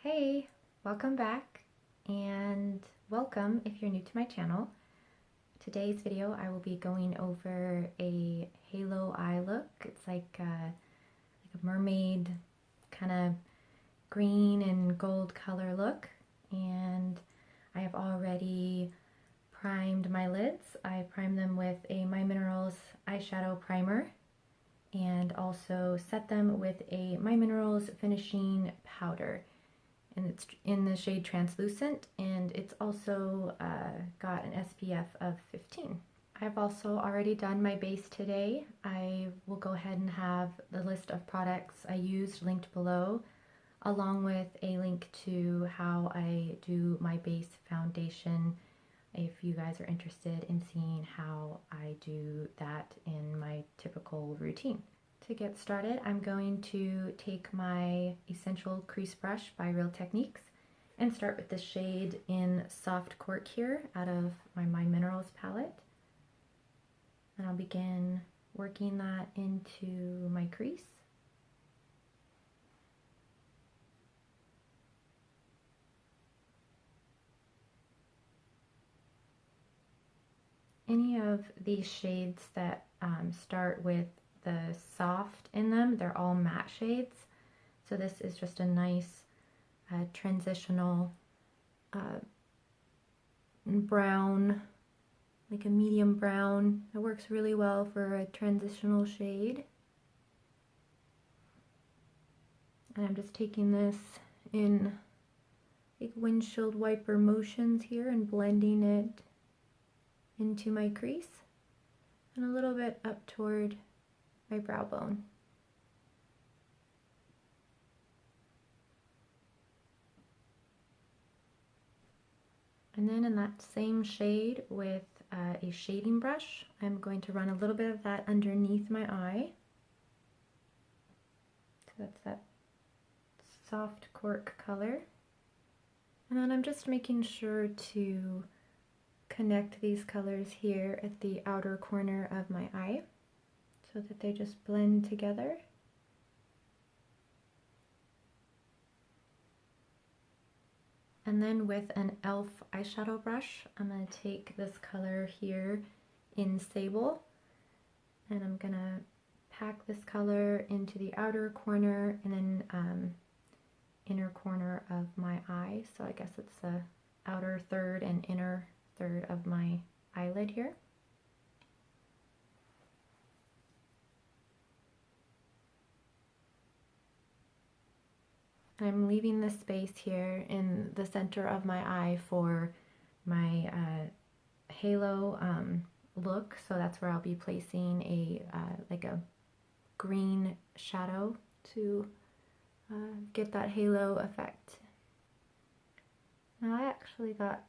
Hey, welcome back, and welcome if you're new to my channel. Today's video I will be going over a halo eye look. It's like a mermaid kind of green and gold color look, and I have already primed my lids. I primed them with a My Minerals eyeshadow primer and also set them with a My Minerals finishing powder. And it's in the shade Translucent, and it's also got an SPF of 15. I've also already done my base today. I will go ahead and have the list of products I used linked below, along with a link to how I do my base foundation if you guys are interested in seeing how I do that in my typical routine. To get started, I'm going to take my Essential Crease Brush by Real Techniques and start with the shade in Soft Cork here out of my Minerals palette. And I'll begin working that into my crease. Any of these shades that start with the soft in them, they're all matte shades. So this is just a nice transitional brown, like a medium brown. It works really well for a transitional shade. And I'm just taking this in like windshield wiper motions here and blending it into my crease and a little bit up toward my brow bone. And then in that same shade with a shading brush, I'm going to run a little bit of that underneath my eye. So that's that soft cork color. And then I'm just making sure to connect these colors here at the outer corner of my eye, so that they just blend together. And then with an e.l.f. eyeshadow brush, I'm going to take this color here in Sable, and I'm going to pack this color into the outer corner and then inner corner of my eye. So I guess it's the outer third and inner third of my eyelid here. I'm leaving this space here in the center of my eye for my halo look, so that's where I'll be placing a like a green shadow to get that halo effect. Now I actually got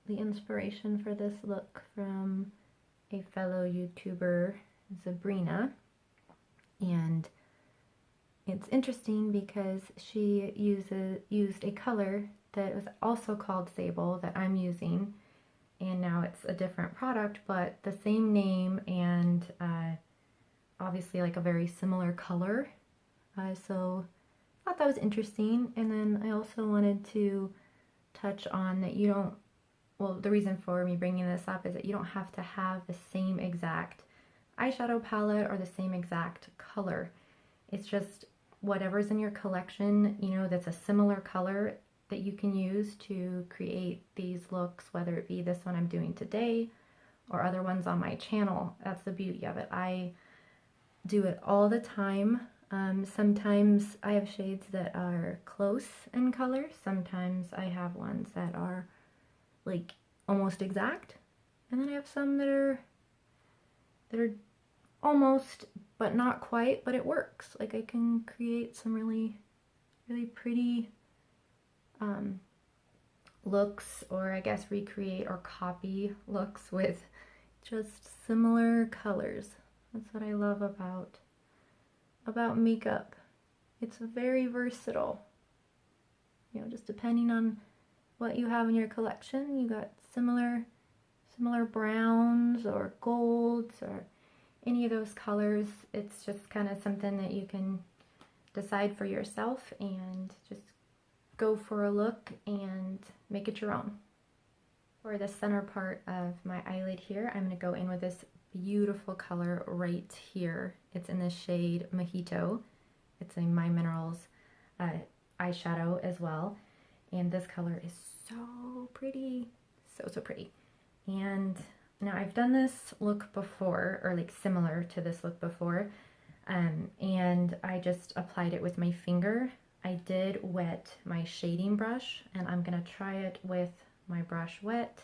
the inspiration for this look from a fellow YouTuber, Sabrina, and it's interesting because she used a color that was also called Sable that I'm using, and now it's a different product, but the same name and obviously like a very similar color. So I thought that was interesting. And then I also wanted to touch on that you don't, well, the reason for me bringing this up is that you don't have to have the same exact eyeshadow palette or the same exact color. It's just whatever's in your collection, you know, that's a similar color that you can use to create these looks, whether it be this one I'm doing today or other ones on my channel. That's the beauty of it. I do it all the time. Sometimes I have shades that are close in color. Sometimes I have ones that are like almost exact. And then I have some that are almost, but not quite, but it works. Like I can create some really, really pretty looks, or I guess recreate or copy looks with just similar colors. That's what I love about makeup. It's very versatile. You know, just depending on what you have in your collection, you got similar browns or golds or any of those colors. It's just kind of something that you can decide for yourself and just go for a look and make it your own. For the center part of my eyelid here, I'm going to go in with this beautiful color right here. It's in the shade Mojito. It's a My Minerals eyeshadow as well. And this color is so pretty. So pretty. And now I've done this look before, or like similar to this look before. And I just applied it with my finger. I did wet my shading brush, and I'm going to try it with my brush wet,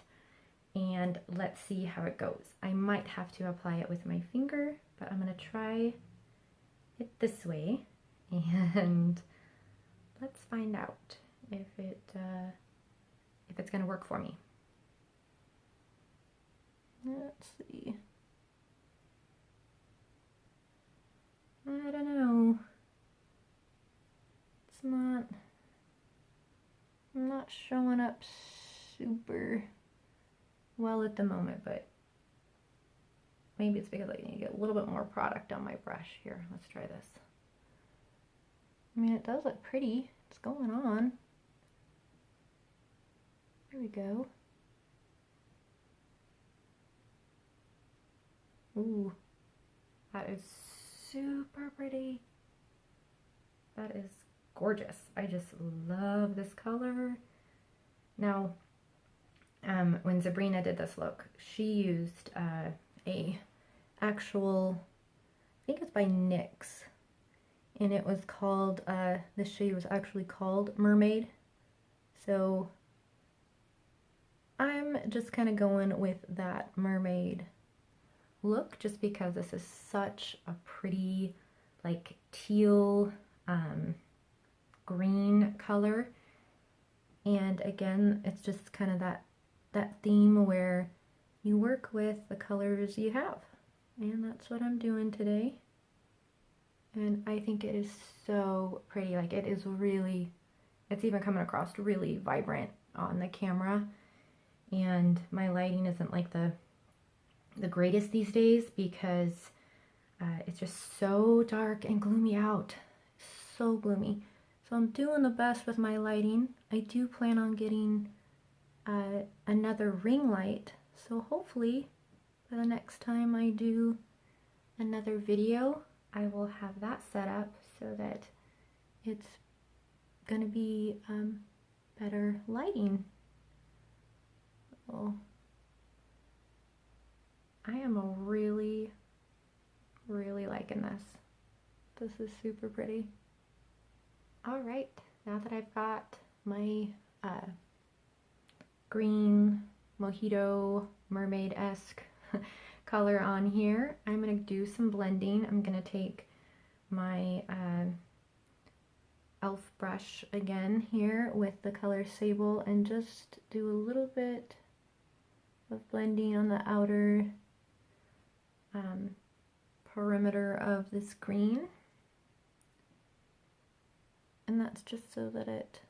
and let's see how it goes. I might have to apply it with my finger, but I'm going to try it this way, and let's find out if it's going to work for me. Let's see. I don't know. It's not showing up super well at the moment, but maybe it's because I need to get a little bit more product on my brush. Here, let's try this. I mean, it does look pretty. It's going on. There we go. Ooh, that is super pretty. That is gorgeous. I just love this color. Now, when Sabrina did this look, she used a actual, I think it's by NYX, and it was called, the shade was actually called Mermaid. So I'm just kind of going with that mermaid look just because this is such a pretty, like, teal green color. And again, it's just kind of that theme where you work with the colors you have. And that's what I'm doing today. And I think it is so pretty. Like, it is really, it's even coming across really vibrant on the camera. And my lighting isn't like the greatest these days because it's just so dark and gloomy out. So gloomy. So I'm doing the best with my lighting. I do plan on getting another ring light. So hopefully by the next time I do another video, I will have that set up so that it's gonna be better lighting. Oh, I am really liking this. This is super pretty. All right, now that I've got my green Mojito mermaid-esque color on here, I'm gonna do some blending. I'm gonna take my e.l.f. brush again here with the color Sable and just do a little bit of blending on the outer perimeter of this green. And that's just so that it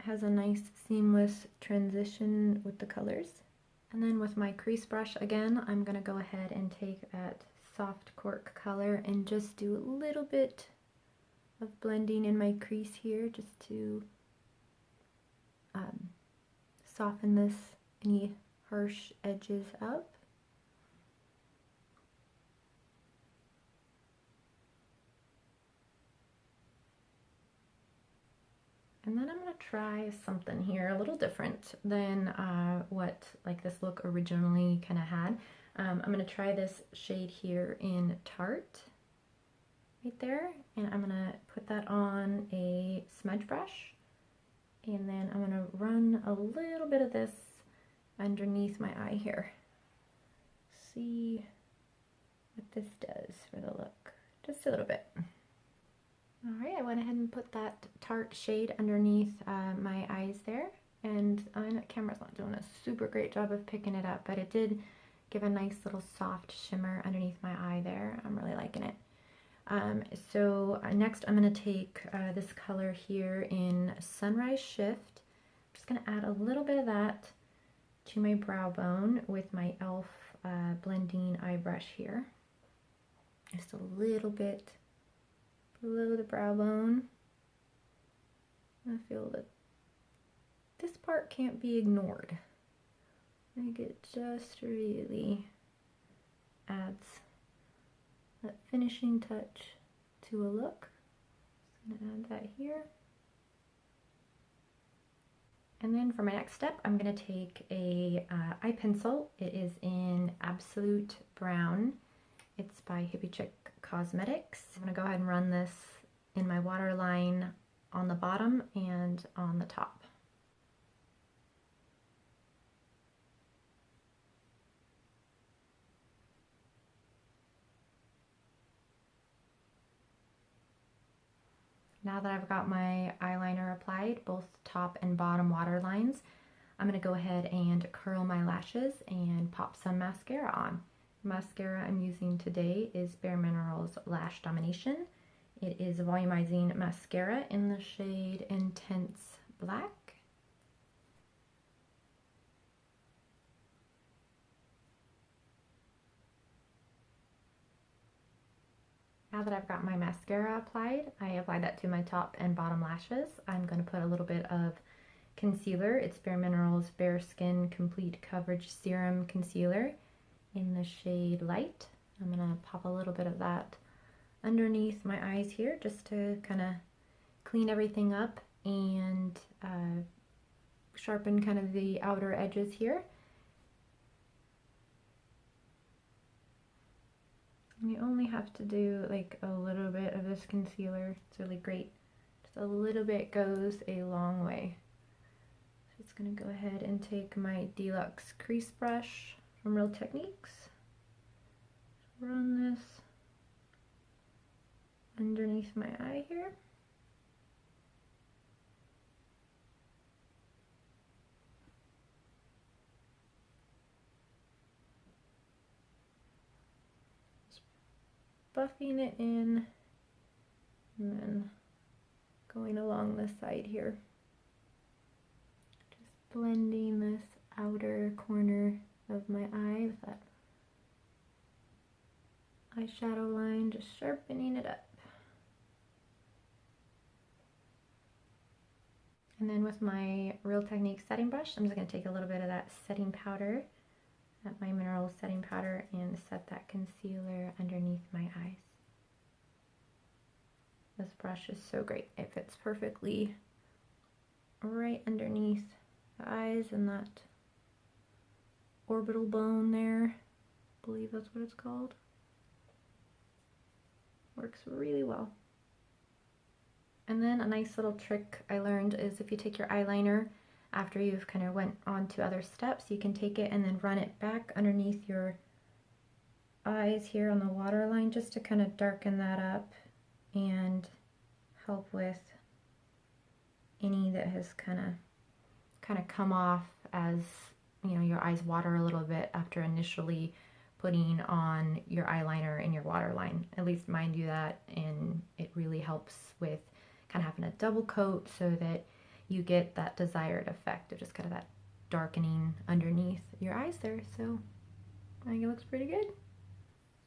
has a nice seamless transition with the colors. And then with my crease brush again, I'm going to go ahead and take that soft Cork color and just do a little bit of blending in my crease here just to soften any harsh edges up. And then I'm going to try something here a little different than what like this look originally kind of had. I'm going to try this shade here in Tart right there, and I'm going to put that on a smudge brush, and then I'm going to run a little bit of this underneath my eye here. See what this does for the look. Just a little bit. Alright, I went ahead and put that Tart shade underneath my eyes there, and the camera's not doing a super great job of picking it up, but it did give a nice little soft shimmer underneath my eye there. I'm really liking it. So next I'm going to take this color here in Sunrise Shift. I'm just going to add a little bit of that to my brow bone with my e.l.f. Blending eye brush here. Just a little bit below the brow bone. feel that this part can't be ignored. Like it just really adds that finishing touch to a look. Just gonna add that here. And then for my next step, I'm gonna take a eye pencil. It is in Absolute Brown. It's by Hippie Chic Cosmetics. I'm gonna go ahead and run this in my waterline on the bottom and on the top. Now that I've got my eyeliner applied, both top and bottom water lines, I'm going to go ahead and curl my lashes and pop some mascara on. The mascara I'm using today is bareMinerals Lash Domination. It is a volumizing mascara in the shade Intense Black. Now that I've got my mascara applied, I applied that to my top and bottom lashes. I'm going to put a little bit of concealer. It's bareMinerals Bareskin Complete Coverage Serum Concealer in the shade Light. I'm going to pop a little bit of that underneath my eyes here just to kind of clean everything up and sharpen kind of the outer edges here. You only have to do like a little bit of this concealer. It's really great. Just a little bit goes a long way. So it's going to go ahead and take my Deluxe Crease Brush from Real Techniques. Run this underneath my eye here. Buffing it in and then going along the side here. Just blending this outer corner of my eye with that eyeshadow line, just sharpening it up. And then with my Real Techniques setting brush, I'm just going to take a little bit of that setting powder, my mineral setting powder, and set that concealer underneath my eyes. This brush is so great. It fits perfectly right underneath the eyes and that orbital bone there. I believe that's what it's called. Works really well. And then a nice little trick I learned is if you take your eyeliner after you've kind of went on to other steps, you can take it and then run it back underneath your eyes here on the waterline just to kind of darken that up and help with any that has kind of come off as, you know, your eyes water a little bit after initially putting on your eyeliner in your waterline. At least mine do that, and it really helps with kind of having a double coat so that you get that desired effect of just kind of that darkening underneath your eyes there. So I think it looks pretty good.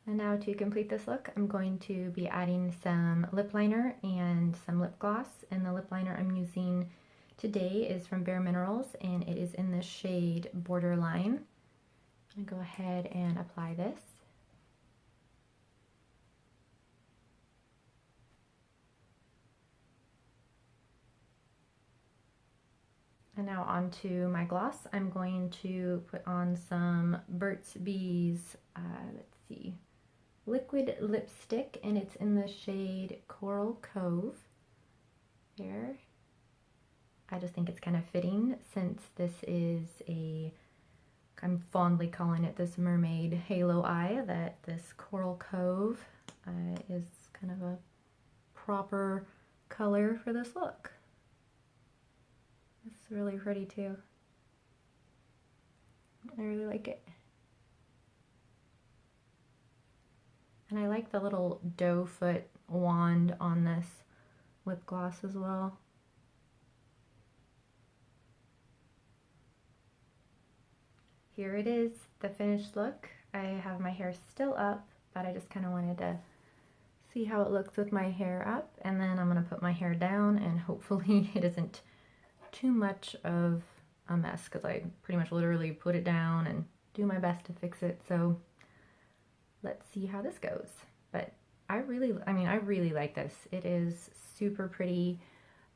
And now to complete this look, I'm going to be adding some lip liner and some lip gloss. And the lip liner I'm using today is from bareMinerals, and it is in the shade Borderline. I'm going to go ahead and apply this. And now onto my gloss. I'm going to put on some Burt's Bees, let's see, liquid lipstick, and it's in the shade Coral Cove. There. I just think it's kind of fitting since this is I'm fondly calling it this mermaid halo eye, that this Coral Cove is kind of a proper color for this look. It's really pretty too. I really like it. And I like the little doe foot wand on this lip gloss as well. Here it is, the finished look. I have my hair still up, but I just kind of wanted to see how it looks with my hair up, and then I'm going to put my hair down, and hopefully it isn't too much of a mess, because I pretty much literally put it down and do my best to fix it. So let's see how this goes. But I really like this. It is super pretty.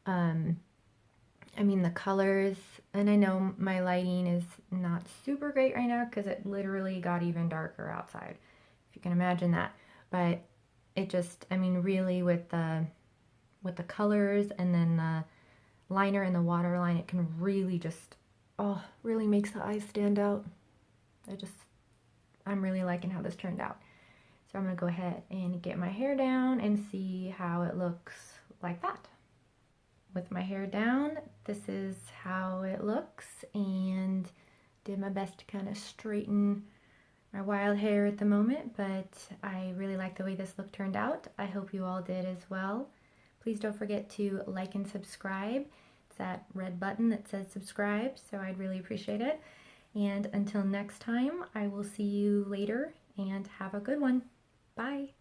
I mean, the colors, and I know my lighting is not super great right now because it literally got even darker outside, if you can imagine that. But it just, I mean, really with the colors and then the liner and the waterline, it can really just, oh, really makes the eyes stand out. I'm really liking how this turned out. So I'm going to go ahead and get my hair down and see how it looks like that. With my hair down, this is how it looks, and did my best to kind of straighten my wild hair at the moment, but I really like the way this look turned out. I hope you all did as well. Please don't forget to like and subscribe. It's that red button that says subscribe, so I'd really appreciate it. And until next time, I will see you later, and have a good one. Bye.